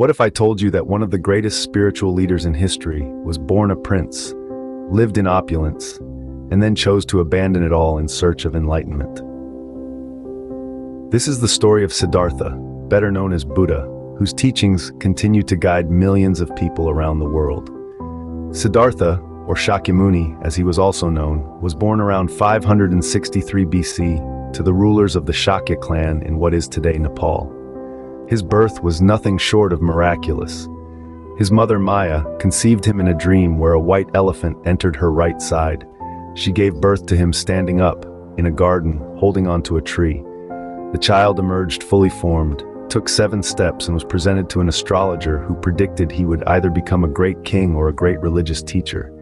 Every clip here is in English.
What if I told you that one of the greatest spiritual leaders in history was born a prince, lived in opulence, and then chose to abandon it all in search of enlightenment? This is the story of Siddhartha, better known as Buddha, whose teachings continue to guide millions of people around the world. Siddhartha, or Shakyamuni as he was also known, was born around 563 BC to the rulers of the Shakya clan in what is today Nepal. His birth was nothing short of miraculous. His mother Maya conceived him in a dream where a white elephant entered her right side. She gave birth to him standing up, in a garden, holding onto a tree. The child emerged fully formed, took 7 steps and was presented to an astrologer who predicted he would either become a great king or a great religious teacher.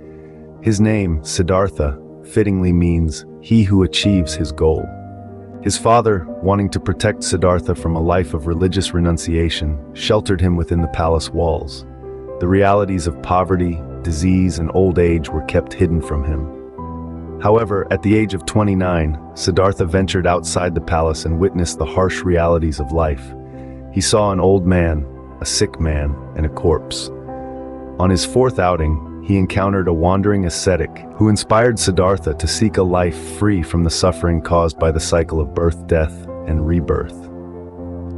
His name, Siddhartha, fittingly means, he who achieves his goal. His father, wanting to protect Siddhartha from a life of religious renunciation, sheltered him within the palace walls. The realities of poverty, disease, and old age were kept hidden from him. However, at the age of 29, Siddhartha ventured outside the palace and witnessed the harsh realities of life. He saw an old man, a sick man, and a corpse. On his 4th outing, he encountered a wandering ascetic who inspired Siddhartha to seek a life free from the suffering caused by the cycle of birth, death, and rebirth.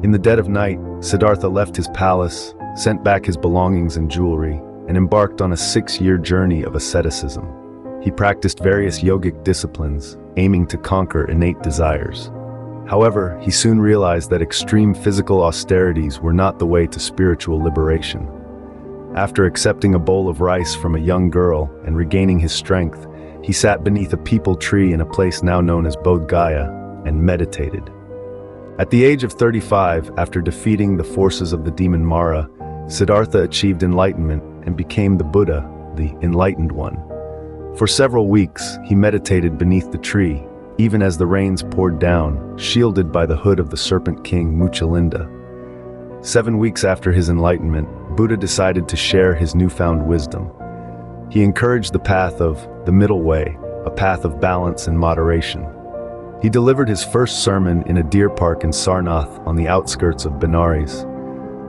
In the dead of night, Siddhartha left his palace, sent back his belongings and jewelry, and embarked on a 6-year journey of asceticism. He practiced various yogic disciplines, aiming to conquer innate desires. However, he soon realized that extreme physical austerities were not the way to spiritual liberation. After accepting a bowl of rice from a young girl and regaining his strength, he sat beneath a peepal tree in a place now known as Bodh Gaya and meditated. At the age of 35, after defeating the forces of the demon Mara, Siddhartha achieved enlightenment and became the Buddha, the Enlightened One. For several weeks, he meditated beneath the tree, even as the rains poured down, shielded by the hood of the serpent king Muchalinda. 7 weeks after his enlightenment, Buddha decided to share his newfound wisdom. He encouraged the path of the middle way, a path of balance and moderation. He delivered his first sermon in a deer park in Sarnath on the outskirts of Benares.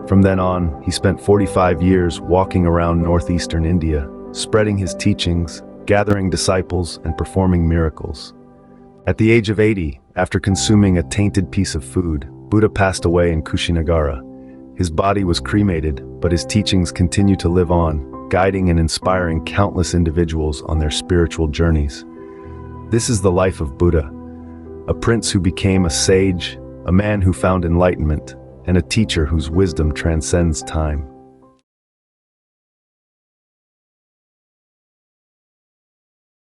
From then on, he spent 45 years walking around northeastern India, spreading his teachings, gathering disciples, and performing miracles. At the age of 80, after consuming a tainted piece of food, Buddha passed away in Kushinagara. His body was cremated, but his teachings continue to live on, guiding and inspiring countless individuals on their spiritual journeys. This is the life of Buddha, a prince who became a sage, a man who found enlightenment, and a teacher whose wisdom transcends time.